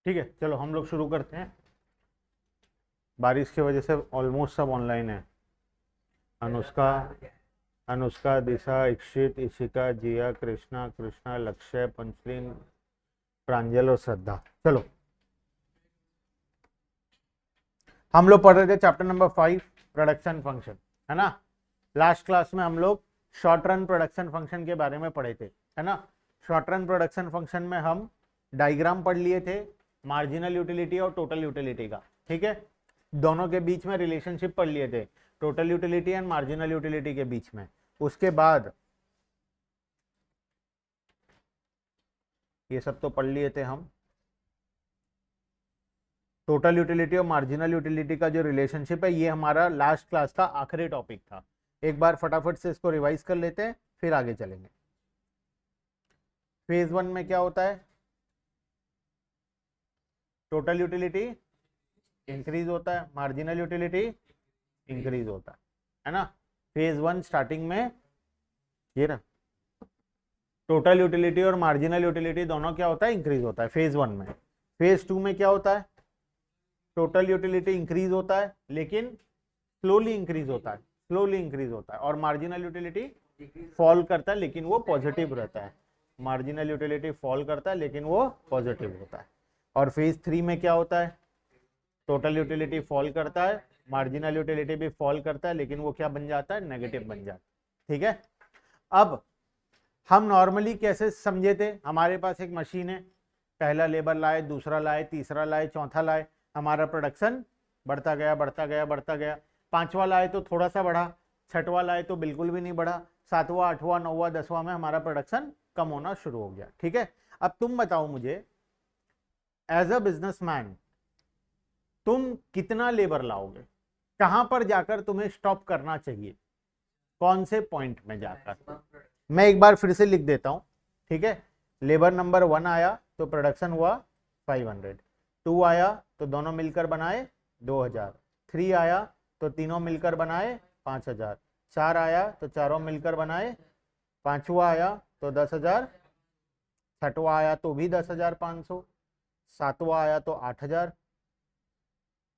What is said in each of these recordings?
ठीक है, चलो हम लोग शुरू करते हैं। बारिश की वजह से ऑलमोस्ट सब ऑनलाइन है। अनुष्का, अनुष्का, दिशा, इक्षित, इशिका, जिया, कृष्णा, कृष्णा, लक्ष्य, पंचलीन, प्रांजल और श्रद्धा। चलो, हम लोग पढ़ रहे थे चैप्टर नंबर 5 प्रोडक्शन फंक्शन, है ना। लास्ट क्लास में हम लोग शॉर्ट रन प्रोडक्शन फंक्शन के बारे में पढ़े थे, है ना। शॉर्ट रन प्रोडक्शन फंक्शन में हम डायग्राम पढ़ लिए थे, मार्जिनल यूटिलिटी और टोटल यूटिलिटी का, ठीक है। दोनों के बीच में रिलेशनशिप पढ़ लिए थे, total utility and marginal utility के बीच में। उसके बाद ये सब तो पढ़ लिए थे हम। टोटल यूटिलिटी और मार्जिनल यूटिलिटी का जो रिलेशनशिप है, ये हमारा लास्ट क्लास का आखिरी टॉपिक था। एक बार फटाफट से इसको रिवाइज कर लेते हैं, फिर आगे चलेंगे। फेज 1 में क्या होता है? टोटल यूटिलिटी इंक्रीज होता है, मार्जिनल यूटिलिटी इंक्रीज होता है ना। फेज 1 स्टार्टिंग में ये रहा, टोटल यूटिलिटी और मार्जिनल यूटिलिटी दोनों क्या होता है? इंक्रीज होता है फेज 1 में। फेज 2 में क्या होता है? टोटल यूटिलिटी इंक्रीज होता है, लेकिन स्लोली इंक्रीज होता है, स्लोली इंक्रीज होता है। और मार्जिनल यूटिलिटी फॉल करता है, लेकिन वो पॉजिटिव रहता है। मार्जिनल यूटिलिटी फॉल करता है, लेकिन वो पॉजिटिव होता है। और फेज 3 में क्या होता है? टोटल यूटिलिटी फॉल करता है, मार्जिनल यूटिलिटी भी फॉल करता है, लेकिन वो क्या बन जाता है? नेगेटिव बन जाता है, ठीक है। अब हम नॉर्मली कैसे समझे थे? हमारे पास एक मशीन है, पहला लेबर लाए, दूसरा लाए, तीसरा लाए, चौथा लाए, हमारा प्रोडक्शन बढ़ता गया बढ़ता गया बढ़ता गया। पांचवा लाए तो थोड़ा सा बढ़ा, छठवा लाए तो बिल्कुल भी नहीं बढ़ा, सातवां, आठवां, नौवां, 10वां में हमारा प्रोडक्शन कम होना शुरू हो गया, ठीक है। अब तुम बताओ मुझे, एज अ बिजनेसमैन तुम कितना लेबर लाओगे? कहां पर जाकर तुम्हें स्टॉप करना चाहिए? कौन से पॉइंट में जाकर? मैं एक बार फिर से लिख देता हूं, ठीक है। लेबर नंबर 1 आया तो प्रोडक्शन हुआ 500, 2 आया तो दोनों मिलकर बनाए 2000, 3 आया तो तीनों मिलकर बनाए 5000, 4 आया तो चारों मिलकर बनाए, पांचवा आया तो 10,000, छठवा आया तो भी 10,500, सातवां आया तो 8,000,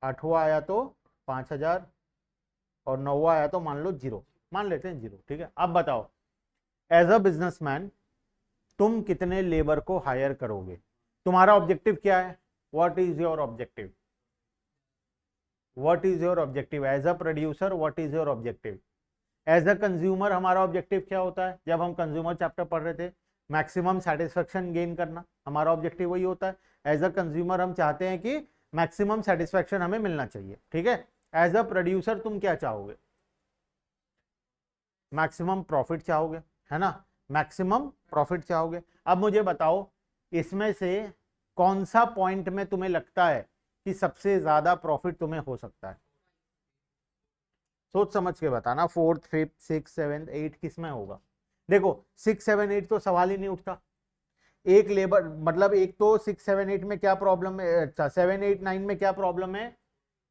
आठवां आया तो 5,000, और नौवा आया तो मान लो 0, मान लेते हैं 0, ठीक है। अब बताओ, एज अ बिजनेसमैन तुम कितने लेबर को हायर करोगे? तुम्हारा ऑब्जेक्टिव क्या है? What is your objective? What is your objective as a producer? What is your objective as a consumer? हमारा ऑब्जेक्टिव क्या होता है? जब हम कंज्यूमर चैप्टर पढ़ रहे थे, मैक्सिमम सेटिस्फेक्शन गेन करना, हमारा ऑब्जेक्टिव वही होता है। एज अ कंज्यूमर हम चाहते हैं कि मैक्सिमम सेटिस्फेक्शन हमें मिलना चाहिए, ठीक है। एज अ प्रोड्यूसर तुम क्या चाहोगे? मैक्सिमम प्रॉफिट चाहोगे, है ना। मैक्सिमम प्रॉफिट चाहोगे। अब मुझे बताओ, इसमें से कौन सा पॉइंट में तुम्हें लगता है कि सबसे ज्यादा प्रॉफिट तुम्हें हो सकता है? सोच समझ के बताना। 4th, 5th, 6th, 7th, 8th किस में होगा? देखो, 6, 7, 8 तो सवाल ही नहीं उठता। एक लेबर मतलब एक तो 6, 7, 8 में क्या प्रॉब्लम है? अच्छा, 7, 8, 9 में क्या प्रॉब्लम है?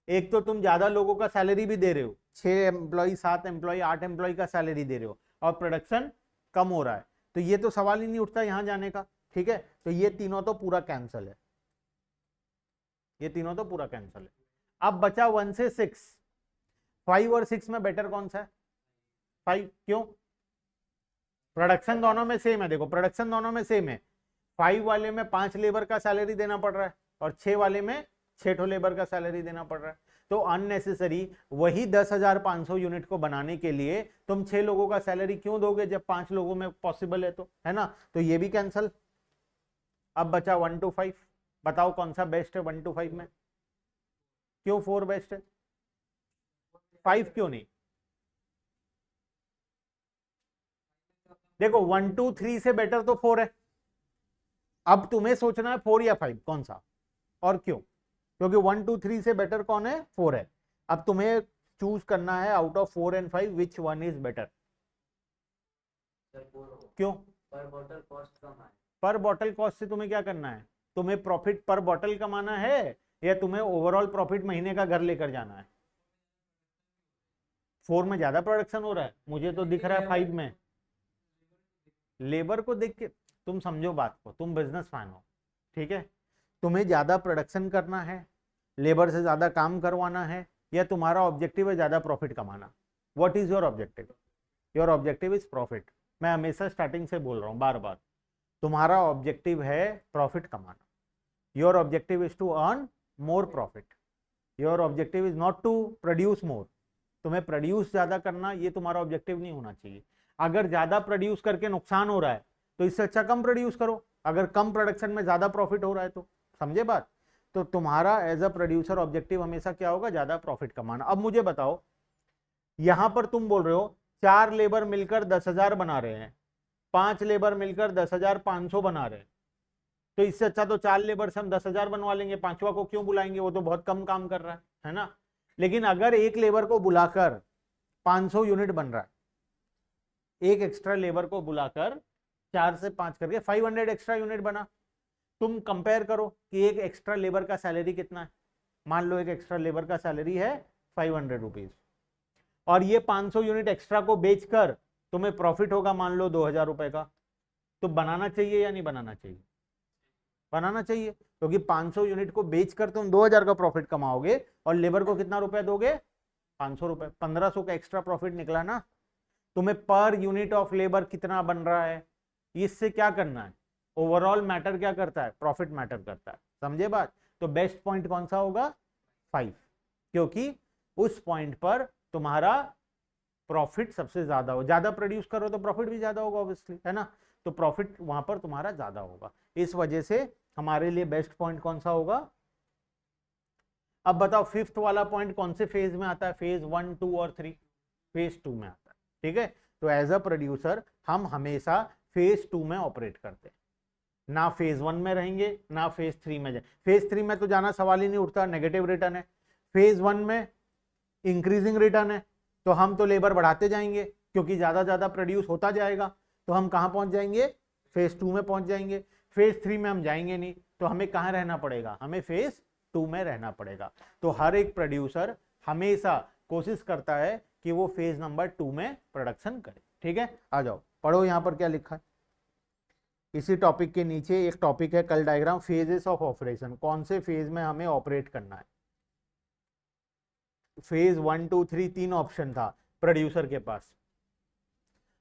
एक तो तुम ज्यादा लोगों का सैलरी भी दे रहे हो, 6 एम्प्लॉय, 7 एम्प्लॉय, 8 एम्प्लॉय का सैलरी दे रहे हो, और प्रोडक्शन कम हो रहा है, तो ये तो सवाल ही नहीं उठता यहां जाने का, ठीक है। तो ये तीनों तो पूरा कैंसिल है, ये तीनों तो पूरा कैंसिल है। अब बचा 1 से 6। 5 और 6 में बेटर कौन सा है? 5, क्यों? प्रोडक्शन दोनों में सेम है, देखो प्रोडक्शन दोनों में सेम है। 5 वाले में 5 लेबर का सैलरी देना पड़ रहा है, और 6 वाले में 6 लेबर का सैलरी देना पड़ रहा है। तो अननेसेसरी वही 10,500 यूनिट को बनाने के लिए तुम 6 लोगों का सैलरी क्यों दोगे, जब 5 लोगों में पॉसिबल है, तो है ना। तो ये भी कैंसल। अब बचा 1 to 5। बताओ कौन सा बेस्ट है 1 to 5 में? क्यों 4 बेस्ट है? 5 क्यों नहीं? देखो 1 to 3 से बेटर तो 4 है। अब तुम्हें सोचना है 4 या 5 कौन सा, और क्यों? क्योंकि 1 to 3 से बेटर कौन है? 4 है। अब तुम्हें चूज करना है out of 4 and 5 which one is better. क्यों? पर बॉटल कॉस्ट से तुम्हें क्या करना है? तुम्हें प्रॉफिट पर बॉटल कमाना है, या तुम्हें ओवरऑल प्रॉफिट महीने का घर लेकर जाना है? 4 में ज्यादा प्रोडक्शन हो रहा है, मुझे तो दिख रहा है 5 में। लेबर को देख के तुम समझो बात को, तुम बिजनेस मैन हो, ठीक है। तुम्हें ज्यादा प्रोडक्शन करना है, लेबर से ज्यादा काम करवाना है, या तुम्हारा ऑब्जेक्टिव है ज्यादा प्रॉफिट कमाना? What is your objective? Your objective is profit. मैं हमेशा स्टार्टिंग से बोल रहा हूं बार बार, तुम्हारा ऑब्जेक्टिव है प्रॉफिट कमाना। Your objective is to earn more profit. Your objective is not to produce more. तुम्हें प्रोड्यूस ज्यादा करना ये तुम्हारा ऑब्जेक्टिव नहीं होना चाहिए। अगर ज्यादा प्रोड्यूस करके नुकसान हो रहा है तो इससे अच्छा कम प्रोड्यूस करो, अगर कम प्रोडक्शन में ज्यादा प्रॉफिट हो रहा है तो। समझे बात? तो तुम्हारा एज अ प्रोड्यूसर ऑब्जेक्टिव हमेशा क्या होगा? ज्यादा प्रॉफिट कमाना। अब मुझे बताओ, यहां पर तुम बोल रहे हो 4 लेबर मिलकर 10,000 बना रहे हैं, 5 लेबर मिलकर 10,500 बना रहे हैं, तो इससे अच्छा तो 4 लेबर से हम 10,000 बनवा लेंगे, पांचवा को क्यों बुलाएंगे? वो तो बहुत कम काम कर रहा है ना। लेकिन अगर एक लेबर को बुलाकर 500 यूनिट बन रहा है, एक एक्स्ट्रा लेबर को बुलाकर 4 से 5 करके 500 एक्स्ट्रा यूनिट बना। तुम कंपेयर करो कि एक एक्स्ट्रा लेबर का सैलरी कितना है। मान लो एक एक्स्ट्रा लेबर का सैलरी है 500 रुपीज, और ये 500 यूनिट एक्स्ट्रा को बेचकर तुम्हें प्रॉफिट होगा मान लो 2,000 रुपए का। तो बनाना चाहिए या नहीं बनाना चाहिए? बनाना चाहिए, क्योंकि 500 यूनिट को बेचकर तुम 2,000 का प्रॉफिट कमाओगे और लेबर को कितना रुपया दोगे? 500 रुपए। 1,500 का एक्स्ट्रा प्रॉफिट निकला ना। तुम्हें पर यूनिट ऑफ लेबर कितना बन रहा है, इससे क्या करना है? ओवरऑल मैटर क्या करता है? प्रॉफिट मैटर करता है। समझे बात? तो बेस्ट पॉइंट कौन सा होगा? 5, क्योंकि उस पॉइंट पर तुम्हारा प्रॉफिट सबसे ज्यादा हो। ज्यादा प्रोड्यूस करो तो प्रॉफिट भी ज्यादा होगा ऑब्वियसली, है ना। तो प्रॉफिट वहां पर तुम्हारा ज्यादा होगा। इस वजह से हमारे लिए बेस्ट पॉइंट कौन सा होगा? अब बताओ फिफ्थ वाला पॉइंट कौन से फेज में आता है? फेज 1, 2 और 3? फेज 2 में आता है। ठीक है, तो एज अ प्रोड्यूसर हम हमेशा फेज 2 में ऑपरेट करते हैं, ना फेज 1 में रहेंगे ना फेज 3 में जाए। फेज 3 में तो जाना सवाल ही नहीं उठता, नेगेटिव रिटर्न है। फेज 1 में इंक्रीजिंग रिटर्न है, तो हम तो लेबर बढ़ाते जाएंगे, क्योंकि ज्यादा प्रोड्यूस होता जाएगा, तो हम कहां पहुंच जाएंगे? फेज 2 में पहुंच जाएंगे। फेज 3 में हम जाएंगे नहीं, तो हमें कहां रहना पड़ेगा? हमें फेज 2 में रहना पड़ेगा। तो हर एक प्रोड्यूसर हमेशा कोशिश करता है कि वो फेज नंबर 2 में प्रोडक्शन करे। ठीक है, आ जाओ पढ़ो यहां पर क्या लिखा है। इसी टॉपिक के नीचे एक टॉपिक है कल डायग्राम, फेजेस ऑफ ऑपरेशन। कौन से फेज में हमें ऑपरेट करना है? फेज 1, 2, 3 3 ऑप्शन था प्रोड्यूसर के पास।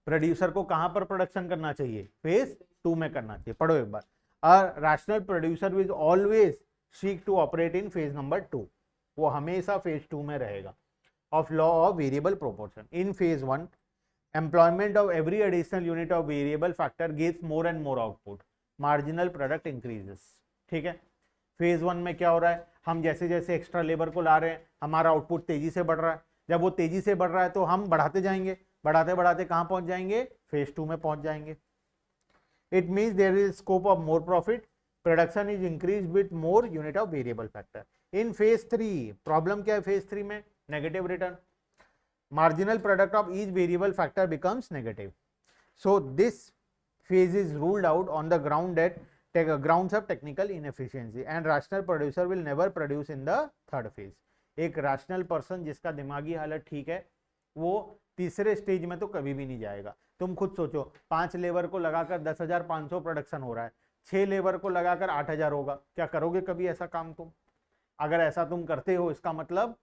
प्रोड्यूसर को कहां पर प्रोडक्शन करना चाहिए? फेज 2 में करना चाहिए। पढ़ो एक बार। A rational producer will always seek to operate in phase number 2। वो हमेशा फेज 2 में रहेगा। Of law of variable proportion, in phase 1 employment of every additional unit of variable factor gives more and more output, marginal product increases। ठीक है, phase 1 में क्या हो रहा है? हम जैसे जैसे एक्स्ट्रा लेबर को ला रहे हैं, हमारा आउटपुट तेजी से बढ़ रहा है। जब वो तेजी से बढ़ रहा है तो हम बढ़ाते जाएंगे, बढ़ाते बढ़ाते कहां पहुंच जाएंगे? फेज 2 में पहुंच जाएंगे। It means there is scope of more profit, production is increase with more unit of variable factor. In phase 3 problem क्या है? फेज 3 में negative return, marginal product of each variable factor becomes negative. So this phase is ruled out on the ground that grounds of technical inefficiency, and rational producer will never produce in the third phase। एक rational person जिसका दिमागी हालत ठीक है वो तीसरे stage में तो कभी भी नहीं जाएगा। तुम खुद सोचो, 5 लेबर को लगाकर 10,500 प्रोडक्शन हो रहा है, 6 लेबर को लगाकर 8,000 होगा। क्या करोगे कभी ऐसा काम तुम? अगर ऐसा तुम करते हो इसका मतलब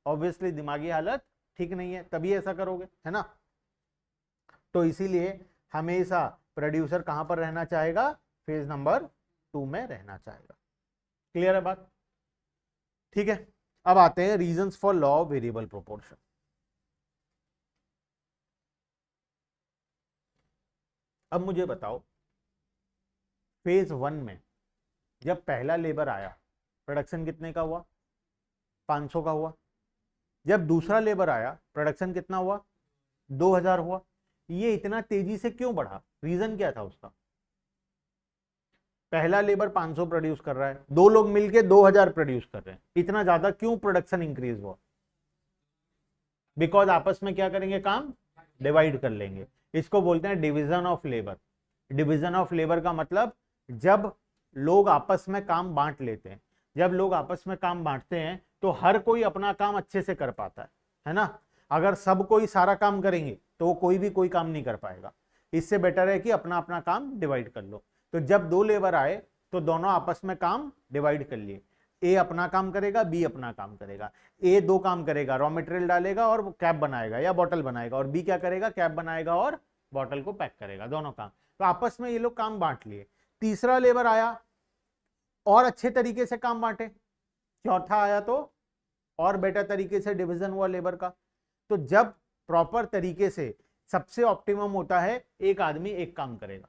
ऑब्वियसली दिमागी हालत ठीक नहीं है, तभी ऐसा करोगे, है ना। तो इसीलिए हमेशा प्रोड्यूसर कहां पर रहना चाहेगा? फेज नंबर 2 में रहना चाहेगा। क्लियर है बात? ठीक है, अब आते हैं reasons for law of variable proportion. अब मुझे बताओ, फेज 1 में जब पहला लेबर आया प्रोडक्शन कितने का हुआ? 500 का हुआ। जब दूसरा लेबर आया प्रोडक्शन कितना हुआ? 2,000 हुआ। ये इतना तेजी से क्यों बढ़ा? रीजन क्या था उसका? पहला लेबर 500 प्रोड्यूस कर रहा है, दो लोग मिलके 2,000 प्रोड्यूस कर रहे हैं, इतना ज्यादा क्यों प्रोडक्शन इंक्रीज हुआ? बिकॉज आपस में क्या करेंगे? काम डिवाइड कर लेंगे। इसको बोलते हैं division of labour. Division of labour का मतलब जब लोग आपस में काम बांट लेते हैं। जब लोग आपस में काम बांटते हैं तो हर कोई अपना काम अच्छे से कर पाता है ना। अगर सब कोई सारा काम करेंगे तो कोई भी कोई काम नहीं कर पाएगा। इससे बेटर है कि अपना अपना काम डिवाइड कर लो। तो जब 2 लेबर आए तो दोनों आपस में काम डिवाइड कर लिए, ए अपना काम करेगा, बी अपना काम करेगा। ए दो काम करेगा, रॉ मटेरियल डालेगा और कैप बनाएगा या बॉटल बनाएगा, और बी क्या करेगा, कैप बनाएगा और बॉटल को पैक करेगा, दोनों काम। तो आपस में ये लोग काम बांट लिए। तीसरा लेबर आया और अच्छे तरीके से काम बांटे। चौथा आया तो और बेटर तरीके से डिवीजन हुआ लेबर का। तो जब प्रॉपर तरीके से सबसे ऑप्टिमम होता है एक आदमी एक काम करेगा।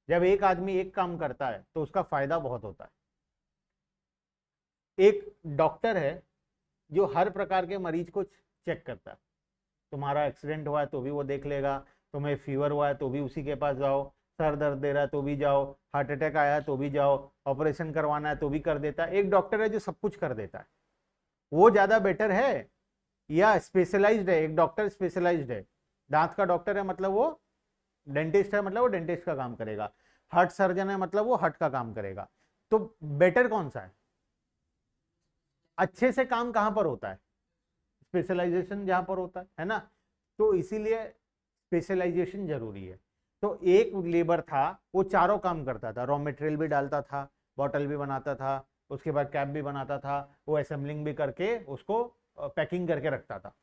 जब एक आदमी एक काम करता है तो उसका फायदा बहुत होता है। एक डॉक्टर है जो हर प्रकार के मरीज को चेक करता है। तुम्हारा एक्सीडेंट हुआ है तो भी वो देख लेगा, तुम्हें फीवर हुआ है तो भी उसी के पास जाओ, सर दर्द दे रहा है तो भी जाओ, हार्ट अटैक आया है तो भी जाओ, ऑपरेशन करवाना है तो भी कर देता है। एक डॉक्टर है जो सब कुछ कर देता है। वो ज्यादा बेटर है या स्पेशलाइज्ड है? एक डॉक्टर स्पेशलाइज्ड है, दांत का डॉक्टर है मतलब वो डेंटिस्ट है, मतलब वो डेंटिस्ट का काम करेगा। हार्ट सर्जन है मतलब वो हार्ट का काम करेगा। तो बेटर कौन सा है? अच्छे से काम कहां पर होता है? स्पेशलाइजेशन जहां पर होता है ना। तो इसीलिए स्पेशलाइजेशन जरूरी है। तो एक लेबर था, वो चारों काम करता था, रॉ मटेरियल भी डालता था, बॉटल भी बनाता था, उसके बाद कैप भी बनाता था, वो असेंबलिंग भी करके उसको पैकिंग करके रखता था।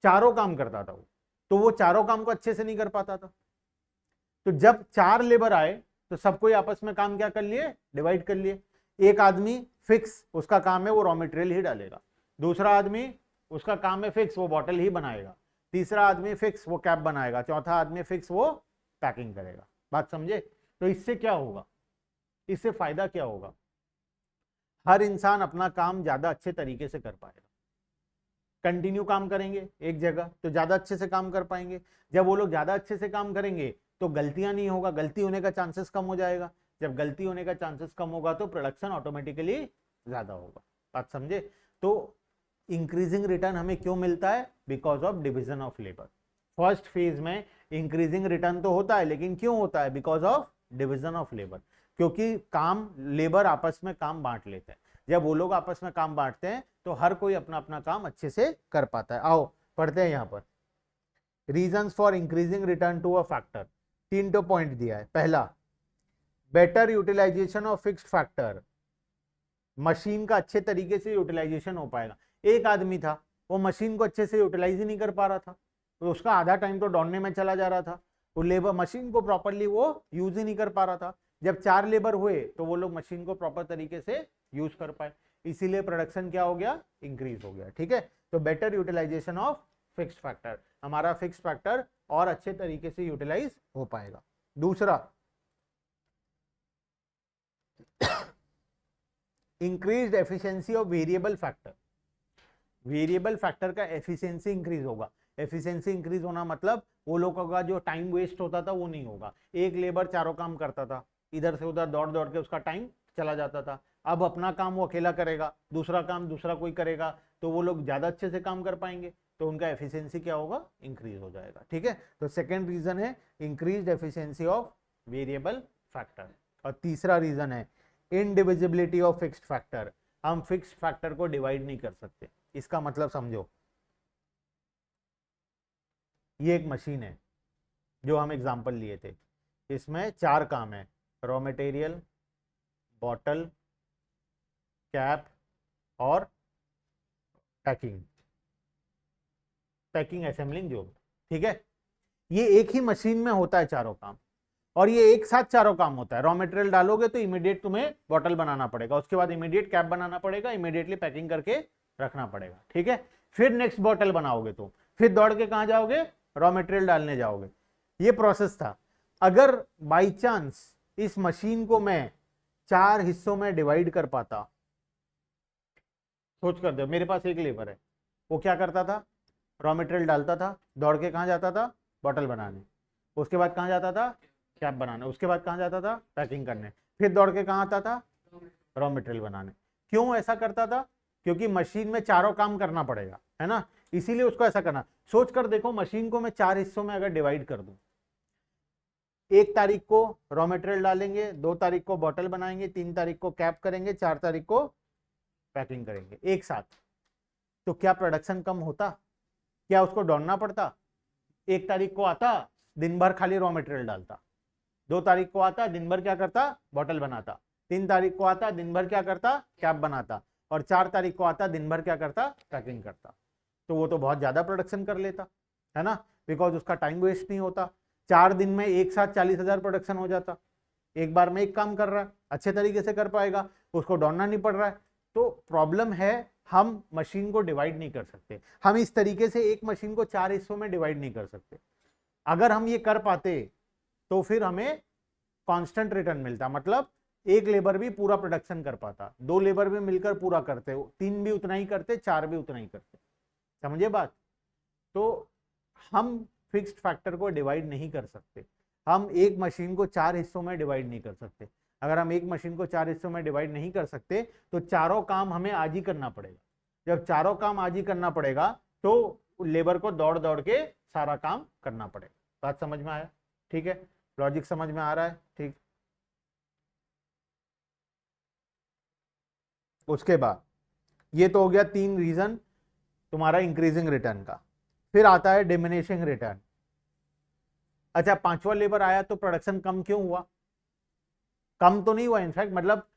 चारों काम करता था वो। तो वो चारों काम को अच्छे से नहीं कर पाता था। तो जब चार लेबर आए तो सबको आपस में काम क्या कर लिए, डिवाइड कर लिए। एक आदमी फिक्स, उसका काम है वो रॉ मटेरियल ही डालेगा। दूसरा आदमी उसका काम है फिक्स, वो बॉटल ही बनाएगा। तीसरा आदमी फिक्स, वो कैप बनाएगा। चौथा आदमी फिक्स, वो पैकिंग करेगा। बात समझे? तो इससे क्या होगा, इससे फायदा क्या होगा? हर इंसान अपना काम ज्यादा अच्छे तरीके से कर पाएगा। कंटिन्यू काम करेंगे एक जगह तो ज्यादा अच्छे से काम कर पाएंगे। जब वो लोग ज्यादा अच्छे से काम करेंगे तो गलतियां नहीं होगा, गलती होने का चांसेस कम हो जाएगा। जब गलती होने का चांसेस कम होगा तो प्रोडक्शन ऑटोमेटिकली ज्यादा होगा। बात समझे? तो इंक्रीजिंग रिटर्न हमें क्यों मिलता है? Because of division of labour. First phase में इंक्रीजिंग रिटर्न तो होता है, लेकिन क्यों होता है? Because of division of labour. क्योंकि काम, लेबर आपस में काम बांट लेते हैं। जब वो लोग आपस में काम बांटते हैं तो हर कोई अपना अपना काम अच्छे से कर पाता है। आओ पढ़ते हैं यहां पर reasons for increasing return to a factor. तीन तो पॉइंट दिया है। पहला, better utilization of fixed factor. Machine का अच्छे तरीके से यूटिलाइजेशन हो पाएगा। एक आदमी था, वो मशीन को अच्छे से यूटिलाइज ही नहीं कर पा रहा था, तो उसका आधा टाइम तो दौड़ने में चला जा रहा था। वो लेबर मशीन को प्रॉपरली वो यूज ही नहीं कर पा रहा था। जब चार लेबर हुए तो वो लोग मशीन को प्रॉपर तरीके से यूज कर पाए, इसीलिए प्रोडक्शन क्या हो गया, इंक्रीज हो गया। ठीक है, तो better utilization of fixed factor, हमारा फिक्स्ड फैक्टर और अच्छे तरीके से यूटिलाइज हो पाएगा। दूसरा, increased efficiency of variable factor. Variable factor का एफिशिएंसी इंक्रीज होगा। एफिशिएंसी इंक्रीज होना मतलब वो लोगों का जो टाइम वेस्ट होता था वो नहीं होगा। एक लेबर चारों काम करता था, इधर से उधर दौड़ दौड़ के उसका टाइम चला जाता था। अब अपना काम वो अकेला करेगा, दूसरा काम दूसरा कोई करेगा, तो वो लोग ज्यादा अच्छे से काम कर पाएंगे, तो उनका एफिशिएंसी क्या होगा, इंक्रीज हो जाएगा। ठीक है, तो सेकेंड रीजन है increased efficiency of variable factor. और तीसरा रीजन है इनडिविजिबिलिटी ऑफ फिक्स्ड फैक्टर। हम फिक्स्ड फैक्टर को डिवाइड नहीं कर सकते। इसका मतलब समझो, ये एक मशीन है जो हम एग्जांपल लिए थे, इसमें चार काम है, रॉ मटेरियल, बॉटल, कैप और पैकिंग, पैकिंग असेंबलिंग जो। ठीक है, ये एक ही मशीन में होता है चारों काम, और ये एक साथ चारों काम होता है। रॉ मटेरियल डालोगे तो इमीडिएट तुम्हें बॉटल बनाना पड़ेगा, उसके बाद इमीडिएट कैप बनाना पड़ेगा, इमीडिएटली पैकिंग करके रखना पड़ेगा। ठीक है, फिर नेक्स्ट बॉटल बनाओगे तो फिर दौड़ के कहां जाओगे, रॉ मटेरियल डालने जाओगे। ये प्रोसेस था। अगर बाई चांस इस मशीन को मैं चार हिस्सों में डिवाइड कर पाता, सोच कर दो, मेरे पास एक लेबर है, वो क्या करता था, रॉ मटेरियल डालता था, दौड़ के कहां जाता था, बॉटल बनाने, उसके बाद कहां जाता था, कैप बनाने, उसके बाद कहां जाता था, पैकिंग करने, फिर दौड़ के कहां आता था, रॉ मटेरियल बनाने। क्यों ऐसा करता था? क्योंकि मशीन में चारों काम करना पड़ेगा, है ना, इसीलिए उसको ऐसा करना। सोच कर देखो, मशीन को मैं चार हिस्सों में अगर डिवाइड कर दूं, 1 तारीख को रॉ मटेरियल डालेंगे, 2 तारीख को बॉटल बनाएंगे, 3 तारीख को कैप करेंगे, 4 तारीख को पैकिंग करेंगे एक साथ, तो क्या प्रोडक्शन कम होता? क्या उसको दौड़ना पड़ता? 1 तारीख को आता, दिन भर खाली रॉ मटेरियल डालता, 2 तारीख को आता, दिन भर क्या करता, बॉटल बनाता, 3 तारीख को आता, दिन भर क्या करता, कैप बनाता, और 4 तारीख को आता, दिन भर क्या करता, पैकिंग करता। तो वो तो बहुत ज्यादा प्रोडक्शन कर लेता है ना, बिकॉज उसका टाइम वेस्ट नहीं होता। 4 दिन में एक साथ 40,000 प्रोडक्शन हो जाता। एक बार में एक काम कर रहा है, अच्छे तरीके से कर पाएगा, उसको दौड़ना नहीं पड़ रहा है। तो प्रॉब्लम है, हम मशीन को डिवाइड नहीं कर सकते। हम इस तरीके से एक मशीन को 4 हिस्सों में डिवाइड नहीं कर सकते। अगर हम ये कर पाते तो फिर हमें कांस्टेंट रिटर्न मिलता, मतलब एक लेबर भी पूरा प्रोडक्शन कर पाता, 2 लेबर भी मिलकर पूरा करते, 3 भी उतना ही करते, 4 भी उतना ही करते। समझे बात? तो हम फिक्स्ड फैक्टर को डिवाइड नहीं कर सकते। हम एक मशीन को 4 हिस्सों में डिवाइड नहीं कर सकते। अगर हम एक मशीन को 4 हिस्सों में डिवाइड नहीं कर सकते तो चारों काम हमें आज ही करना पड़ेगा। जब चारों काम आज ही करना पड़ेगा तो लेबर को दौड़ दौड़ के सारा काम करना पड़ेगा। बात समझ में आया? ठीक है, लॉजिक समझ में आ रहा है? ठीक। उसके बाद ये तो हो गया 3 रीजन तुम्हारा इंक्रीजिंग रिटर्न का। फिर आता है डिमिनिशिंग रिटर्न। अच्छा, 5वां लेबर आया तो प्रोडक्शन कम क्यों हुआ? कम तो नहीं हुआ, इनफैक्ट मतलब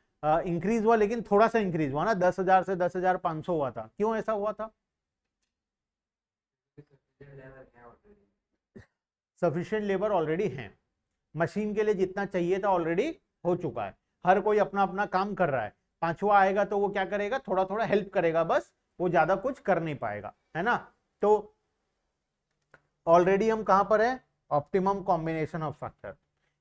इंक्रीज हुआ, लेकिन थोड़ा सा इंक्रीज हुआ ना, 10,000 से 10,500 हुआ था। क्यों ऐसा हुआ था? सफिशिएंट लेबर ऑलरेडी है, मशीन के लिए जितना चाहिए था ऑलरेडी हो चुका है, हर कोई अपना अपना काम कर रहा है। 5वां आएगा तो वो क्या करेगा, थोड़ा थोड़ा हेल्प करेगा, बस वो ज्यादा कुछ कर नहीं पाएगा, है ना। तो ऑलरेडी हम कहां पर है, ऑप्टिमम कॉम्बिनेशन ऑफ फैक्टर।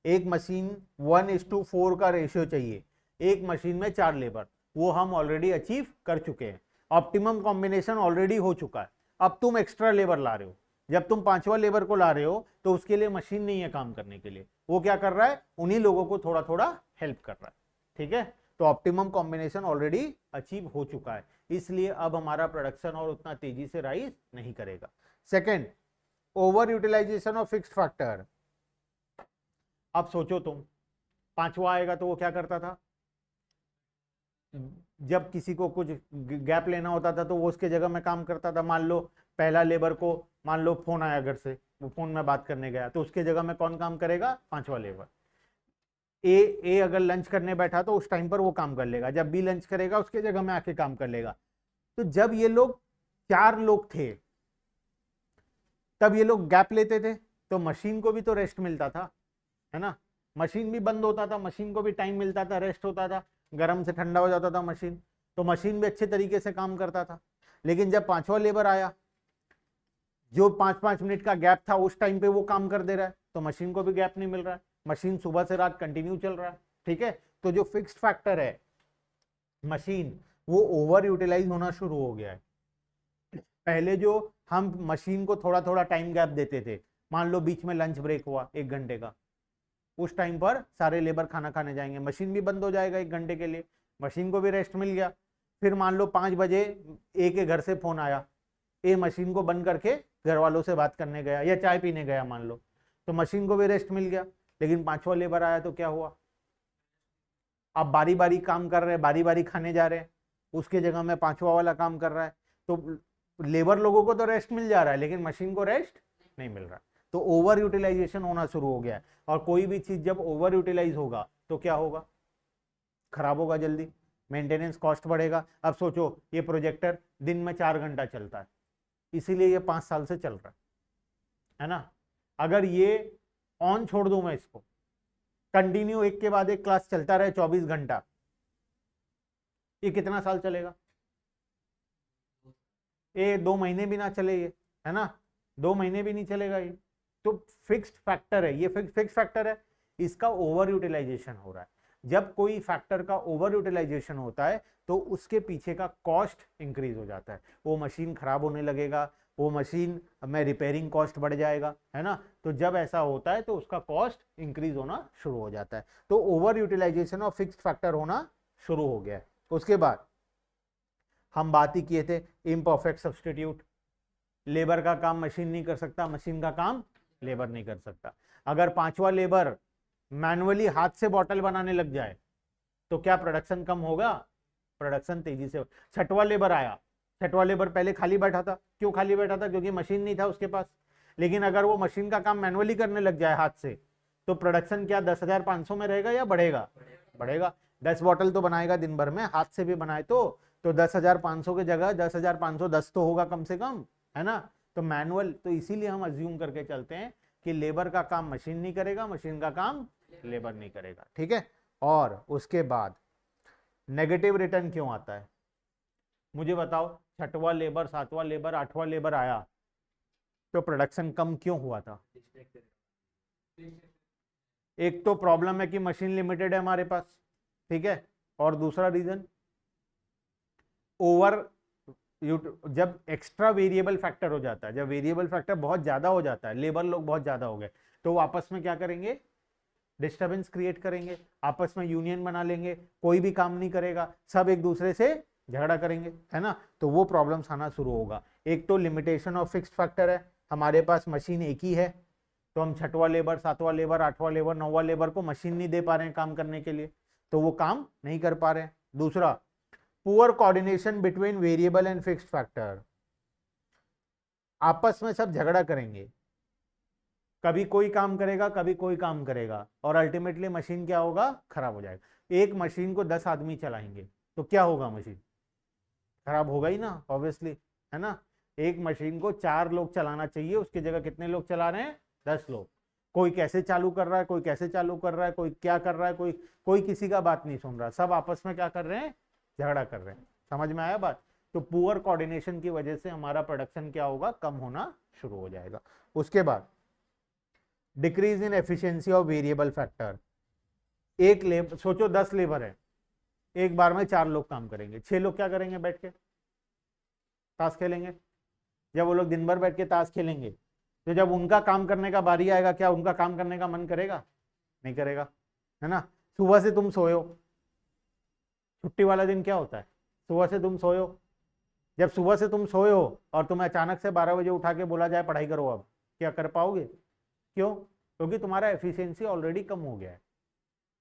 एक मशीन 1:4 का रेशियो चाहिए, एक मशीन में 4 लेबर, वो हम ऑलरेडी अचीव कर चुके हैं। ऑप्टिमम कॉम्बिनेशन ऑलरेडी हो चुका है। अब तुम एक्स्ट्रा लेबर ला रहे हो। जब तुम 5वां लेबर को ला रहे हो तो उसके लिए मशीन नहीं है काम करने के लिए, वो क्या कर रहा है, उन्हीं लोगों को थोड़ा थोड़ा हेल्प कर रहा है। ठीक है, तो ऑप्टिमम कॉम्बिनेशन ऑलरेडी अचीव हो चुका है, इसलिए अब हमारा प्रोडक्शन और उतना तेजी से राइज नहीं करेगा। Second, over utilization of fixed factor. अब सोचो तुम, 5वां आएगा तो वो क्या करता था, जब किसी को कुछ गैप लेना होता था तो वो उसके जगह में काम करता था। मान लो पहला लेबर को, मान लो फोन आया घर से, वो फोन में बात करने गया, तो उसके जगह में कौन काम करेगा, 5वां लेबर। ए अगर लंच करने बैठा तो उस टाइम पर वो काम कर लेगा, जब बी लंच करेगा उसके जगह में आके काम कर लेगा। तो जब ये लोग 4 लोग थे तब ये लोग गैप लेते थे, तो मशीन को भी तो रेस्ट मिलता था, है ना। मशीन भी बंद होता था, मशीन को भी टाइम मिलता था, रेस्ट होता था, गर्म से ठंडा हो जाता था मशीन, तो मशीन भी अच्छे तरीके से काम करता था। लेकिन जब 5वां लेबर आया, जो 5-5 मिनट का गैप था उस टाइम पे वो काम कर दे रहा है, तो मशीन को भी गैप नहीं मिल रहा है, मशीन सुबह से रात कंटिन्यू चल रहा है। ठीक है, तो जो फिक्स्ड फैक्टर है मशीन, वो ओवर यूटिलाइज होना शुरू हो गया है। पहले जो हम मशीन को थोड़ा थोड़ा टाइम गैप देते थे, मान लो बीच में लंच ब्रेक हुआ 1 घंटे का, उस टाइम पर सारे लेबर खाना खाने जाएंगे, मशीन भी बंद हो जाएगा 1 घंटे के लिए, मशीन को भी रेस्ट मिल गया। फिर मान लो 5 बजे ए के घर से फोन आया, ए मशीन को बंद करके घर वालों से बात करने गया या चाय पीने गया मान लो, तो मशीन को भी रेस्ट मिल गया। लेकिन 5वां लेबर आया तो क्या हुआ, आप बारी बारी काम कर रहे हैं, बारी बारी खाने जा रहे हैं, उसके जगह में 5वां वाला काम कर रहा है, तो लेबर लोगों को तो रेस्ट मिल जा रहा है लेकिन मशीन को रेस्ट नहीं मिल रहा। तो ओवर यूटिलाइजेशन होना शुरू हो गया है, और कोई भी चीज जब ओवर यूटिलाइज होगा तो क्या होगा, खराब होगा जल्दी, मेंटेनेंस कॉस्ट बढ़ेगा। अब सोचो ये प्रोजेक्टर दिन में 4 घंटा चलता है, इसीलिए ये 5 साल से चल रहा है ना। अगर ये ऑन छोड़ दूं मैं इसको, कंटिन्यू एक के बाद एक क्लास चलता रहे 24 घंटा, ये कितना साल चलेगा, ये 2 महीने भी ना चले ये, है ना, 2 महीने भी नहीं चलेगा ये। तो फिक्स्ड फैक्टर है, ये फिक्स्ड फैक्टर है, इसका ओवर यूटिलाइजेशन हो रहा है। जब कोई फैक्टर का ओवर यूटिलाइजेशन होता है तो उसके पीछे का कॉस्ट इंक्रीज हो जाता है, वो मशीन खराब होने लगेगा, वो मशीन में रिपेयरिंग कॉस्ट बढ़ जाएगा, है ना। तो जब ऐसा होता है तो उसका कॉस्ट इंक्रीज होना शुरू हो जाता है, तो over utilization of fixed factor होना शुरू हो गया है। उसके बाद हम बात ही किए थे इम्परफेक्ट सब्स्टिट्यूट, लेबर का काम मशीन नहीं कर सकता, मशीन का काम लेबर नहीं कर सकता। अगर 5वां लेबर मैनुअली हाथ से बॉटल बनाने लग जाए तो क्या प्रोडक्शन कम होगा, प्रोडक्शन तेजी से। 6वां लेबर आया, 6वां लेबर पहले खाली बैठा था, क्यों खाली बैठा था, क्योंकि मशीन नहीं था उसके पास। लेकिन अगर वो मशीन का काम मैनुअली करने लग जाए हाथ से, तो प्रोडक्शन क्या 10,500 में रहेगा या बढ़ेगा, बढ़ेगा। 10 बॉटल तो बनाएगा दिन भर में, हाथ से भी बनाए तो 10,500 की जगह 10,510 तो होगा कम से कम, है ना। तो मैनुअल, तो इसीलिए हम अज्यूम करके चलते हैं कि लेबर का काम मशीन नहीं करेगा, मशीन का काम लेबर नहीं करेगा, ठीक है। और उसके बाद नेगेटिव रिटर्न क्यों आता है, मुझे बताओ। छठवां लेबर, सातवां लेबर, आठवां लेबर आया तो प्रोडक्शन कम क्यों हुआ था? एक तो प्रॉब्लम है कि मशीन लिमिटेड है हमारे पास, ठीक है। और दूसरा रीजन, ओवर, जब एक्स्ट्रा वेरिएबल फैक्टर हो जाता है, जब वेरिएबल फैक्टर बहुत ज्यादा हो जाता है, लेबर लोग बहुत ज्यादा हो गए, तो वो आपस में क्या करेंगे, डिस्टर्बेंस क्रिएट करेंगे, आपस में यूनियन बना लेंगे, कोई भी काम नहीं करेगा, सब एक दूसरे से झगड़ा करेंगे, है ना। तो वो प्रॉब्लम्स आना शुरू होगा। एक तो लिमिटेशन ऑफ फिक्स्ड फैक्टर है, हमारे पास मशीन एक ही है, तो हम छठवां लेबर, सातवां लेबर, आठवां लेबर, नौवां लेबर को मशीन नहीं दे पा रहे हैं काम करने के लिए, तो वो काम नहीं कर पा रहे हैं। दूसरा, poor coordination between variable and fixed factor, आपस में सब झगड़ा करेंगे, कभी कोई काम करेगा, कभी कोई काम करेगा, और अल्टीमेटली मशीन क्या होगा, खराब हो जाएगा। एक मशीन को 10 आदमी चलाएंगे तो क्या होगा, मशीन खराब होगा ही ना, ऑब्वियसली, है ना। एक मशीन को 4 लोग चलाना चाहिए, उसकी जगह कितने लोग चला रहे हैं, 10 लोग। कोई कैसे चालू कर रहा है, कोई कैसे चालू कर रहा है, कोई क्या कर रहा है, कोई कोई किसी का बात नहीं सुन रहा, सब आपस में क्या कर रहे हैं, झगड़ा कर रहे हैं। समझ में आया बात। तो पुअर कोऑर्डिनेशन की वजह से हमारा प्रोडक्शन क्या होगा, कम होना शुरू हो जाएगा। उसके बाद decrease in efficiency of variable factor. एक लेबर, सोचो 10 लेबर है, एक बार में 4 लोग काम करेंगे, 6 लोग क्या करेंगे, बैठ के ताश खेलेंगे। जब वो लोग दिन भर बैठ के ताश खेलेंगे, तो जब उनका काम करने का बारी आएगा, क्या उनका काम करने का मन करेगा, नहीं करेगा, है ना। सुबह से तुम सोए हो, छुट्टी वाला दिन क्या होता है, सुबह से तुम सोए हो, जब सुबह से तुम सोए हो और तुम्हें अचानक से 12 बजे उठा के बोला जाए पढ़ाई करो, अब क्या कर पाओगे, क्यों, क्योंकि तुम्हारा एफिशिएंसी ऑलरेडी कम हो गया है।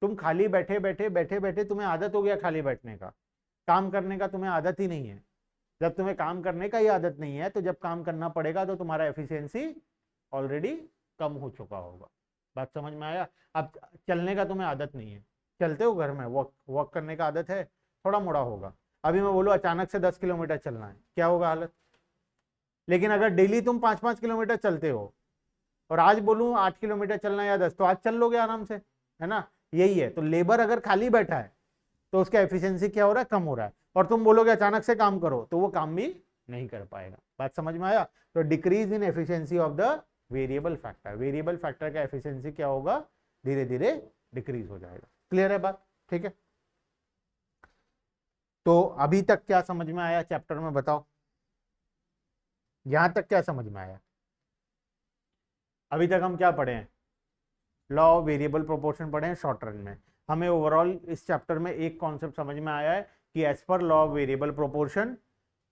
तुम खाली बैठे बैठे बैठे बैठे तुम्हें आदत हो गया खाली बैठने का, काम करने का तुम्हें आदत ही नहीं है। जब तुम्हें काम करने का ही आदत नहीं है, तो जब काम करना पड़ेगा तो तुम्हारा एफिशिएंसी ऑलरेडी कम हो चुका होगा। बात समझ में आया। अब चलने का तुम्हें आदत नहीं है, चलते हो घर में, वॉक वॉक करने का आदत है, थोड़ा मोड़ा होगा। अभी मैं बोलूँ अचानक से 10 किलोमीटर चलना है, क्या होगा हालत। लेकिन अगर डेली तुम 5-5 किलोमीटर चलते हो, और आज बोलूं 8 किलोमीटर चलना या 10, तो आज चल लोगे आराम से, है ना। यही है, तो लेबर अगर खाली बैठा है तो उसका एफिशिएंसी क्या हो रहा है, कम हो रहा है, और तुम बोलोगे अचानक से काम करो, तो वो काम भी नहीं कर पाएगा। बात समझ में आया। तो decrease in efficiency of the variable factor, variable factor का एफिशिएंसी क्या होगा, धीरे धीरे डिक्रीज हो जाएगा। क्लियर है बात, ठीक है। तो अभी तक क्या समझ में आया चैप्टर में, बताओ, यहां तक क्या समझ में आया। अभी तक हम क्या पढ़े हैं, लॉ ऑफ वेरिएबल प्रोपोर्शन पढ़े हैं शॉर्ट रन में। हमें ओवरऑल इस चैप्टर में एक कॉन्सेप्ट समझ में आया है कि as per law of variable proportion,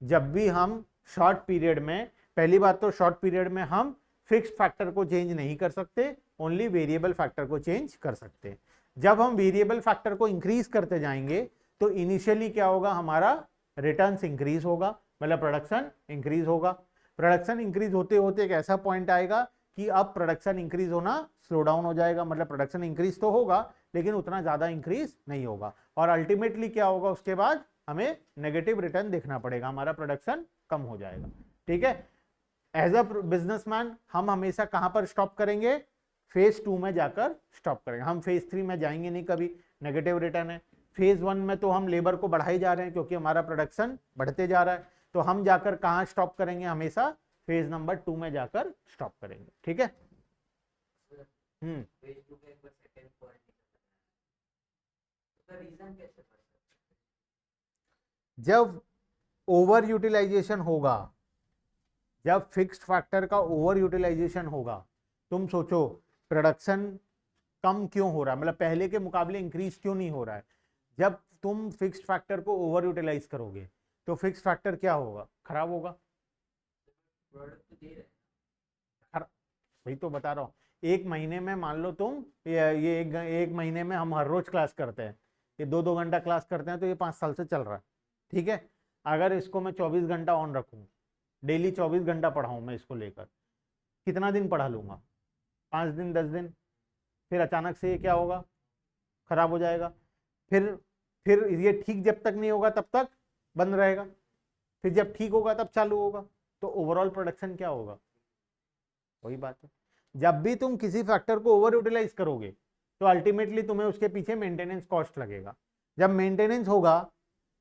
जब भी हम शॉर्ट पीरियड में, पहली बात तो शॉर्ट पीरियड में हम फिक्स्ड फैक्टर को चेंज नहीं कर सकते, ओनली वेरिएबल फैक्टर को चेंज कर सकते। जब हम वेरिएबल फैक्टर को इंक्रीज करते जाएंगे तो इनिशियली क्या होगा, हमारा रिटर्न्स इंक्रीज होगा, मतलब प्रोडक्शन इंक्रीज होगा। प्रोडक्शन इंक्रीज होते होते एक ऐसा पॉइंट आएगा कि अब प्रोडक्शन इंक्रीज होना स्लो डाउन हो जाएगा, मतलब प्रोडक्शन इंक्रीज तो होगा लेकिन उतना ज्यादा इंक्रीज नहीं होगा, और अल्टीमेटली क्या होगा, उसके बाद हमें नेगेटिव रिटर्न देखना पड़ेगा, हमारा प्रोडक्शन कम हो जाएगा। ठीक है। एज अ बिजनेसमैन हम हमेशा कहां पर स्टॉप करेंगे, फेज 2 में जाकर स्टॉप करेंगे, हम फेज 3 में जाएंगे नहीं कभी, नेगेटिव रिटर्न है। फेज 1 में तो हम लेबर को बढ़ाई जा रहे हैं क्योंकि हमारा प्रोडक्शन बढ़ते जा रहा है, तो हम जाकर कहां स्टॉप करेंगे, हमेशा फेज नंबर 2 में जाकर स्टॉप करेंगे। ठीक है। जब ओवर यूटिलाइजेशन होगा, जब फिक्स्ड फैक्टर का ओवर यूटिलाइजेशन होगा, तुम सोचो प्रोडक्शन कम क्यों हो रहा है, मतलब पहले के मुकाबले इंक्रीज क्यों नहीं हो रहा है। जब तुम फिक्स्ड फैक्टर को ओवर यूटिलाइज करोगे तो फिक्स्ड फैक्टर क्या होगा, खराब होगा। वही तो बता रहा हूँ, एक महीने में मान लो तुम ये एक महीने में हम हर रोज क्लास करते हैं, ये 2-2 घंटा क्लास करते हैं, तो ये 5 साल से चल रहा है। ठीक है। अगर इसको मैं 24 घंटा ऑन रखूँ, डेली 24 घंटा पढ़ाऊँ मैं इसको लेकर, कितना दिन पढ़ा लूंगा, 5 दिन 10 दिन, फिर अचानक से ये क्या होगा, खराब हो जाएगा। फिर फिर ये ठीक जब तक नहीं होगा तब तक बंद रहेगा, फिर जब ठीक होगा तब चालू होगा, तो ओवरऑल प्रोडक्शन क्या होगा? वही बात है, जब भी तुम किसी फैक्टर को ओवर यूटिलाइज करोगे तो अल्टीमेटली तुम्हें उसके पीछे मेंटेनेंस कॉस्ट लगेगा। जब मेंटेनेंस होगा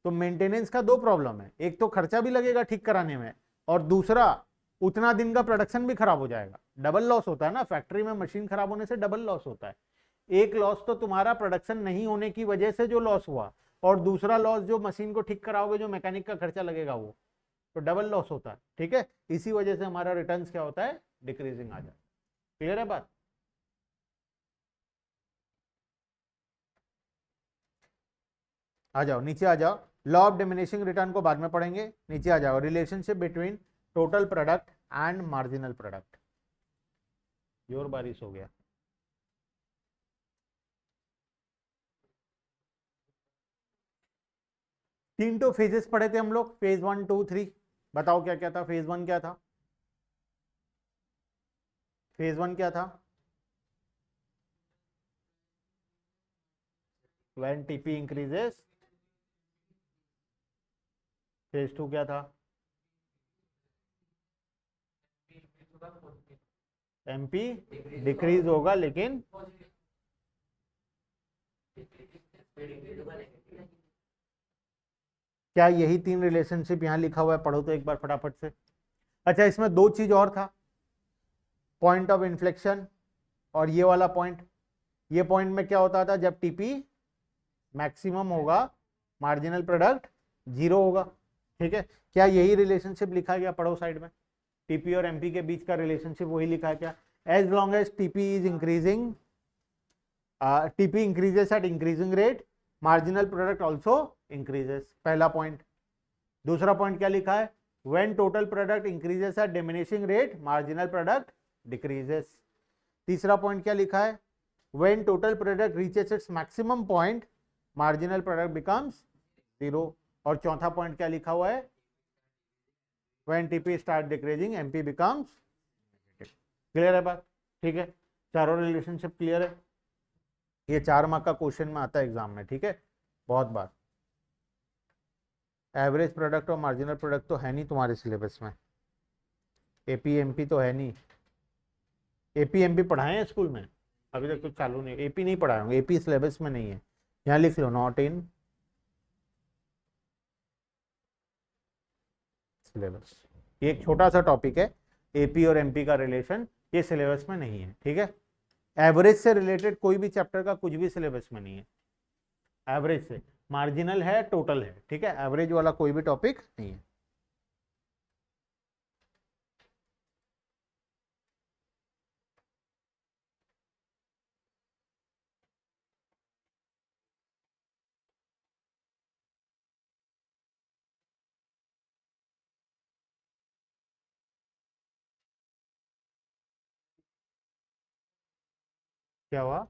तो मेंटेनेंस का दो प्रॉब्लम है, एक तो खर्चा भी लगेगा ठीक कराने में, और दूसरा उतना दिन का प्रोडक्शन भी खराब हो जाएगा। डबल लॉस होता है ना फैक्ट्री में, मशीन खराब होने से डबल लॉस होता है। एक लॉस तो तुम्हारा प्रोडक्शन नहीं होने की वजह से जो लॉस हुआ, और दूसरा लॉस जो मशीन को ठीक कराओगे जो मैकेनिक का खर्चा लगेगा वो, तो डबल लॉस होता है। ठीक है, इसी वजह से हमारा रिटर्न्स क्या होता है? डिक्रीजिंग आ जाता है। क्लियर है बात? आ जाओ नीचे आ जाओ, लॉ ऑफ डिमिनिशिंग रिटर्न को बाद में पढ़ेंगे। नीचे आ जाओ, relationship between total product and marginal product. जोर बारिश हो गया। तीन तो फेजेस पढ़े थे हम लोग, फेज 1 2 3। बताओ क्या क्या था? फेज 1 क्या था? फेज 1 क्या था? When TP increases. फेज 2 क्या था? एमपी डिक्रीज होगा लेकिन क्या यही तीन रिलेशनशिप यहां लिखा हुआ है? पढ़ो तो एक बार फटाफट से। अच्छा, इसमें दो चीज और था, पॉइंट ऑफ इन्फ्लेक्शन और ये वाला पॉइंट। ये पॉइंट में क्या होता था? जब टीपी मैक्सिमम होगा मार्जिनल प्रोडक्ट जीरो होगा। ठीक है, क्या यही रिलेशनशिप लिखा गया? पढ़ो साइड में, टीपी और एमपी के बीच का रिलेशनशिप वही लिखा है क्या? As long as TP is increasing, TP increases at increasing rate, marginal product also increases. पहला पॉइंट। दूसरा पॉइंट क्या लिखा है? When total product increases at diminishing rate, marginal product decreases. तीसरा पॉइंट क्या लिखा है? When total product reaches its maximum point, marginal product becomes zero. और चौथा पॉइंट क्या लिखा हुआ है? When TP start decreasing, MP becomes negative. Clear है बात? ठीक है, चारों रिलेशनशिप क्लियर है। ये 4 मार्क का क्वेश्चन में आता है एग्जाम में। ठीक है, बहुत बार। एवरेज प्रोडक्ट और मार्जिनल प्रोडक्ट तो है नहीं तुम्हारे सिलेबस में, एपी एमपी तो है नहीं। एपी एमपी पढ़ाए हैं स्कूल में? अभी तक कुछ चालू नहीं, एपी नहीं पढ़ाए होंगे, एपी सिलेबस में नहीं है। यहाँ लिख लो, नॉट इन सिलेबस। ये एक छोटा सा टॉपिक है, एपी और एमपी का रिलेशन, ये सिलेबस में नहीं है। ठीक है, एवरेज से रिलेटेड कोई भी चैप्टर का कुछ भी सिलेबस में नहीं है। एवरेज से, मार्जिनल है, टोटल है। ठीक है, एवरेज वाला कोई भी टॉपिक नहीं है। क्या हुआ?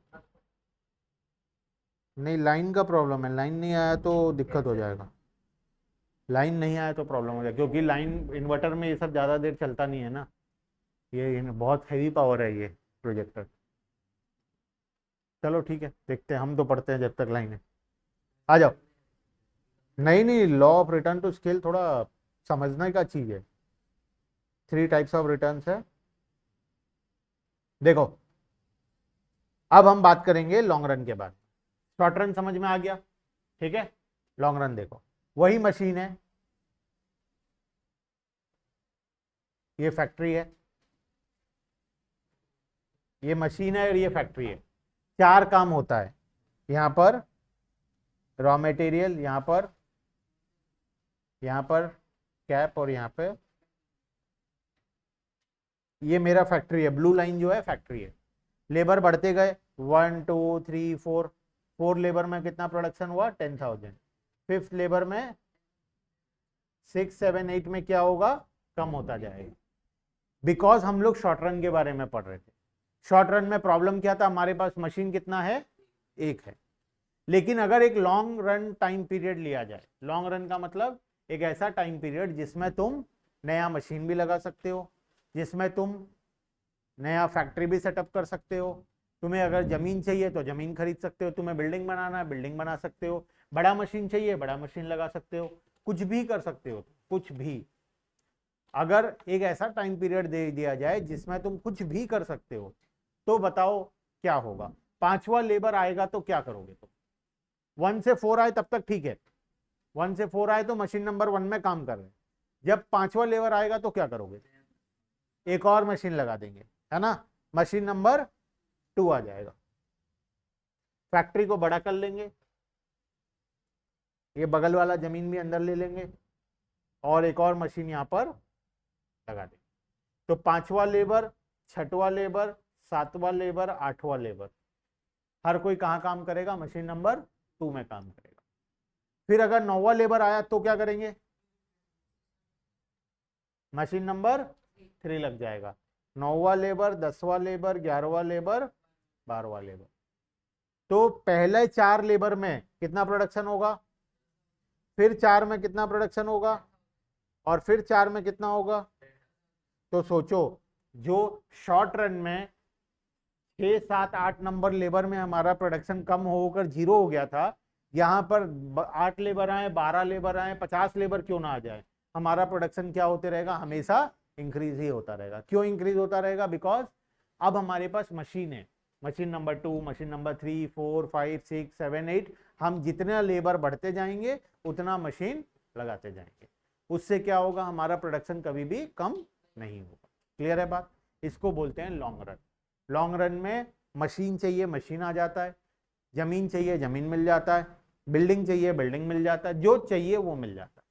नहीं, लाइन का प्रॉब्लम है, लाइन नहीं आया तो दिक्कत हो जाएगा। लाइन नहीं आया तो प्रॉब्लम हो जाएगा, क्योंकि लाइन इन्वर्टर में ये सब ज़्यादा देर चलता नहीं है ना, ये बहुत हैवी पावर है ये प्रोजेक्टर। चलो ठीक है, देखते हैं, हम तो पढ़ते हैं जब तक लाइन है। आ जाओ। नहीं नहीं, law of return to scale थोड़ा समझने का चीज़ है। 3 टाइप्स ऑफ रिटर्न्स है। देखो, अब हम बात करेंगे लॉन्ग रन के बाद। शॉर्ट रन समझ में आ गया, ठीक है। लॉन्ग रन देखो, वही मशीन है, ये फैक्ट्री है, ये मशीन है और ये फैक्ट्री है। 4 काम होता है यहाँ पर, रॉ मटेरियल यहाँ पर कैप, और यहाँ पे ये मेरा फैक्ट्री है। ब्लू लाइन जो है फैक्ट्री है। लेबर बढ़ते गए, 1 2 3 4, 4 लेबर में कितना प्रोडक्शन हुआ? 10,000। 5th लेबर में 6 7 8 में क्या होगा? कम होता जाएगा, बिकॉज हम लोग शॉर्ट रन के बारे में पढ़ रहे थे। शॉर्ट रन में प्रॉब्लम क्या था? हमारे पास मशीन कितना है? एक है। लेकिन अगर एक लॉन्ग रन टाइम पीरियड लिया जाए, लॉन्ग रन का मतलब एक ऐसा टाइम पीरियड जिसमें तुम नया मशीन भी लगा सकते हो, जिसमें तुम नया फैक्ट्री भी सेटअप कर सकते हो, तुम्हें अगर जमीन चाहिए तो जमीन खरीद सकते हो, तुम्हें बिल्डिंग बनाना है बिल्डिंग बना सकते हो, बड़ा मशीन चाहिए, बड़ा मशीन लगा सकते हो, कुछ भी कर सकते हो, कुछ भी। अगर एक ऐसा टाइम पीरियड दे दिया जाए जिसमें तुम कुछ भी कर सकते हो, तो बताओ क्या होगा। पांचवा लेबर आएगा तो क्या करोगे तुम? 1 से 4 आए तब तक ठीक है, 1 से 4 आए तो मशीन नंबर 1 में काम कर रहे हैं। जब पांचवा लेबर आएगा तो क्या करोगे? एक और मशीन लगा देंगे, है ना, मशीन नंबर 2 आ जाएगा। फैक्ट्री को बड़ा कर लेंगे, ये बगल वाला जमीन भी अंदर ले लेंगे और एक और मशीन यहां पर लगा देंगे। तो पांचवा लेबर, छठवां लेबर, सातवां लेबर, आठवां लेबर, हर कोई कहां काम करेगा? मशीन नंबर 2 में काम करेगा। फिर अगर नौवां लेबर आया तो क्या करेंगे? मशीन नंबर 3 लग जाएगा। नौवां लेबर, 10वां लेबर, 11वां लेबर, 12वां लेबर। तो पहले 4 लेबर में कितना प्रोडक्शन होगा, फिर 4 में कितना प्रोडक्शन होगा, और फिर 4 में कितना होगा? तो सोचो, जो शॉर्ट रन में 6, 7, 8 नंबर लेबर में हमारा प्रोडक्शन कम होकर 0 हो गया था, यहां पर 8 लेबर आए, 12 लेबर आए, 50 लेबर क्यों ना आ जाए, हमारा प्रोडक्शन क्या होते रहेगा? हमेशा इंक्रीज ही होता रहेगा। क्यों इंक्रीज होता रहेगा? बिकॉज अब हमारे पास मशीन है, मशीन नंबर 2, मशीन नंबर 3, 4, 5, 6, 7, 8, हम जितना लेबर बढ़ते जाएंगे उतना मशीन लगाते जाएंगे। उससे क्या होगा? हमारा प्रोडक्शन कभी भी कम नहीं होगा। क्लियर है बात? इसको बोलते हैं लॉन्ग रन। लॉन्ग रन में मशीन चाहिए, मशीन आ जाता है, जमीन चाहिए, जमीन मिल जाता है, बिल्डिंग चाहिए, बिल्डिंग मिल जाता है, जो चाहिए वो मिल जाता है।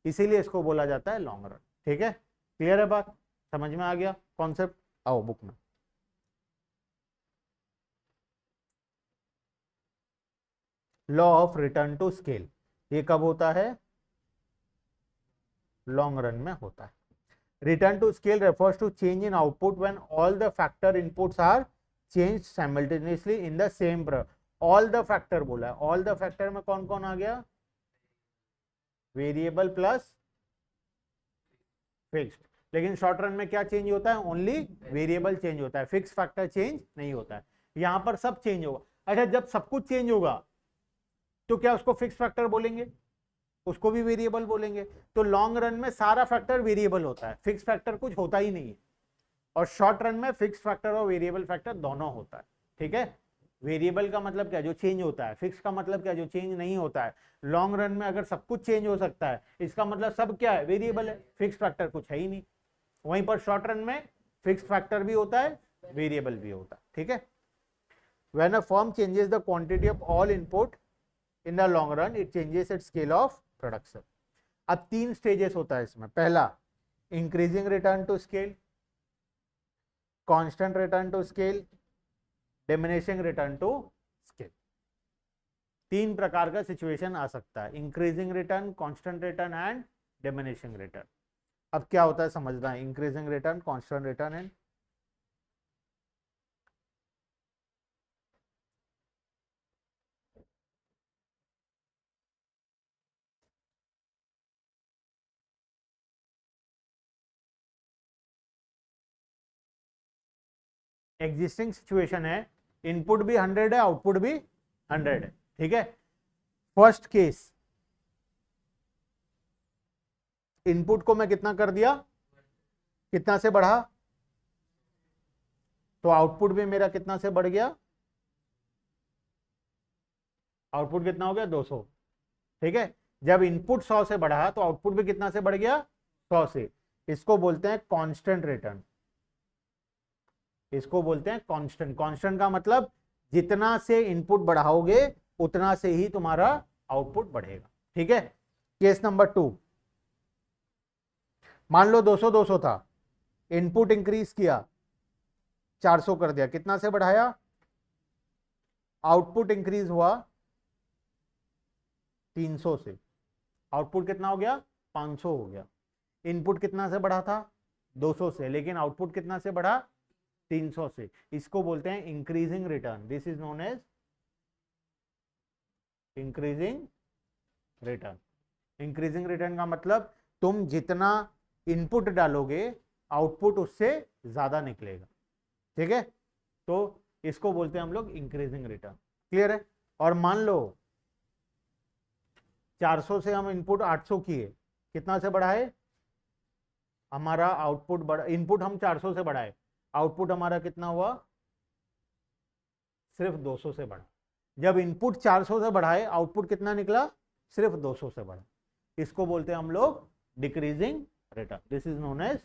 इसीलिए इसको बोला जाता है लॉन्ग रन। ठीक है, क्लियर है बात? समझ में आ गया कॉन्सेप्ट? आओ बुक में। Law of return to scale, ये कब होता है? लॉन्ग रन में होता है। Return to scale refers to change in output when all the factor inputs are changed simultaneously in the same all the factor बोला है, all the factor में कौन कौन आ गया? Variable plus fixed. लेकिन शॉर्ट रन में क्या चेंज होता है? ओनली वेरिएबल चेंज होता है, फिक्स फैक्टर चेंज नहीं होता है। यहां पर सब चेंज होगा। अच्छा, जब सब कुछ चेंज होगा तो क्या उसको फिक्स फैक्टर बोलेंगे? उसको भी वेरिएबल बोलेंगे। तो लॉन्ग रन में सारा फैक्टर वेरिएबल होता है, फिक्स फैक्टर कुछ होता ही नहीं है। और शॉर्ट रन में फिक्स फैक्टर और वेरिएबल फैक्टर दोनों होता है। ठीक है, वेरिएबल का मतलब क्या? जो चेंज होता है। फिक्स का मतलब क्या? जो चेंज नहीं होता है। लॉन्ग रन में अगर सब कुछ चेंज हो सकता है, इसका मतलब सब क्या है? वेरिएबल है, फिक्स फैक्टर कुछ है ही नहीं। वहीं पर शॉर्ट रन में फिक्स फैक्टर भी होता है, वेरिएबल भी होता है। ठीक है, when a firm changes the quantity of all input in the long run, it changes its scale of production. अब 3 स्टेजेस होता है इसमें। पहला, increasing return to scale, constant return to scale, diminishing return to scale. 3 प्रकार का situation आ सकता है, increasing return, constant return and diminishing return. अब क्या होता है समझना है, increasing return, constant return and existing situation है, इनपुट भी 100 है, आउटपुट भी 100 है। ठीक है, फर्स्ट केस, इनपुट को मैं कितना कर दिया, कितना से बढ़ा, तो आउटपुट भी मेरा कितना से बढ़ गया? आउटपुट कितना हो गया? 200। ठीक है, जब इनपुट 100 से बढ़ा तो आउटपुट भी कितना से बढ़ गया? 100 से। इसको बोलते हैं कांस्टेंट रिटर्न। इसको बोलते हैं कांस्टेंट। कांस्टेंट का मतलब जितना से इनपुट बढ़ाओगे उतना से ही तुम्हारा आउटपुट बढ़ेगा। ठीक है, केस नंबर 2, मान लो 200 200 था, इनपुट इंक्रीज किया, 400 कर दिया, कितना से बढ़ाया? आउटपुट इंक्रीज हुआ 300 से, आउटपुट कितना हो गया? 500 हो गया। इनपुट कितना से बढ़ा था? 200 से, लेकिन आउटपुट कितना से बढ़ा? 300 से। इसको बोलते हैं increasing return. This is known as increasing return. Increasing return का मतलब तुम जितना इनपुट डालोगे आउटपुट उससे ज्यादा निकलेगा। ठीक है, तो इसको बोलते हैं हम लोग इंक्रीजिंग रिटर्न। क्लियर है? और मान लो 400 से हम इनपुट 800 किए, कितना से बढ़ाए, हमारा आउटपुट बढ़ा, इनपुट हम 400 से बढ़ाए, आउटपुट हमारा कितना हुआ, सिर्फ 200 से बढ़ा। जब इनपुट 400 से बढ़ाए आउटपुट कितना निकला, सिर्फ 200 से बढ़ा। इसको बोलते हैं हम लोग decreasing return. This is known as,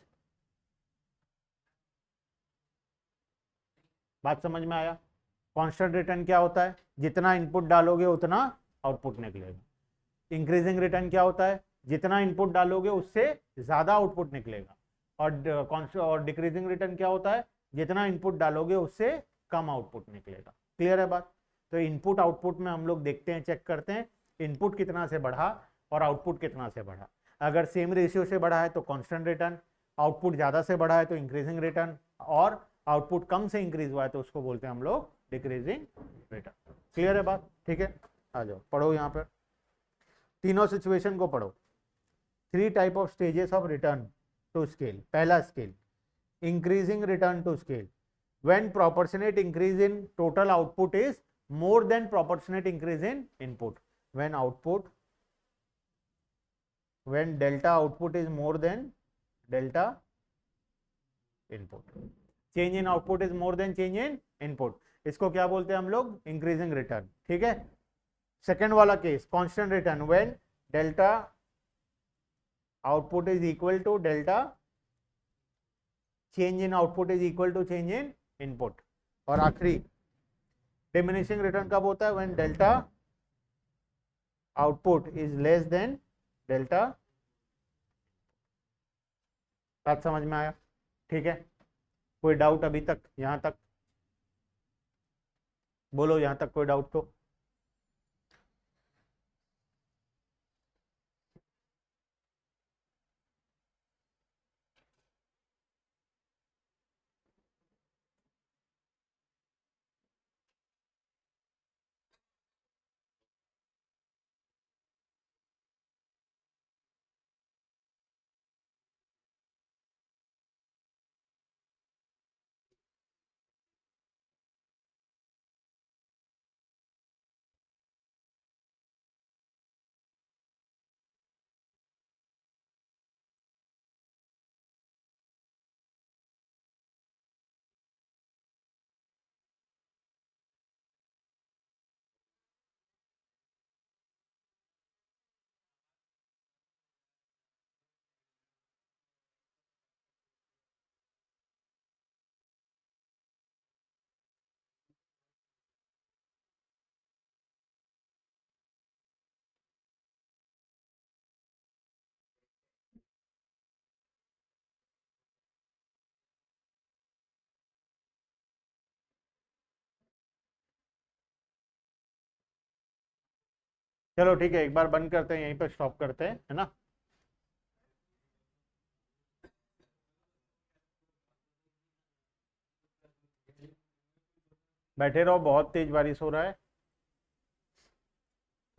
बात समझ में आया। कांस्टेंट रिटर्न क्या होता है, जितना इनपुट डालोगे उतना आउटपुट निकलेगा। इंक्रीजिंग रिटर्न क्या होता है, जितना इनपुट डालोगे उससे ज्यादा आउटपुट निकलेगा। और डिक्रीजिंग रिटर्न क्या होता है, जितना इनपुट डालोगे उससे कम आउटपुट निकलेगा। क्लियर है बात। तो इनपुट आउटपुट में हम लोग देखते हैं, चेक करते हैं इनपुट कितना से बढ़ा और आउटपुट कितना से बढ़ा। अगर सेम रेशियो से बढ़ा है तो कांस्टेंट रिटर्न, आउटपुट ज्यादा से बढ़ा है तो इंक्रीजिंग रिटर्न, और आउटपुट कम से इंक्रीज हुआ है तो उसको बोलते हैं हम लोग डिक्रीजिंग रिटर्न। क्लियर है बात, ठीक है। आ जाओ पढ़ो यहाँ पर, तीनों सिचुएशन को पढ़ो। 3 type of stages of return to scale. पहला scale, increasing return to scale, when proportionate increase in total output is more than proportionate increase in input. When delta output is more than delta input, change in output is more than change in input, इसको क्या बोलते हैं हम लोग, increasing return. ठीक है। Second वाला case constant return, when delta output is equal to delta change in output is equal to change in input. और आखिरी डिमिनिशिंग रिटर्न कब होता है, when delta output is less than delta. बात समझ में आया, ठीक है। कोई डाउट अभी तक, यहां तक बोलो, यहां तक कोई डाउट तो। चलो ठीक है, एक बार बंद करते हैं, यहीं पर स्टॉप करते हैं, है ना। बैठे रहो, बहुत तेज बारिश हो रहा है,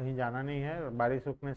कहीं जाना नहीं है, बारिश रुकने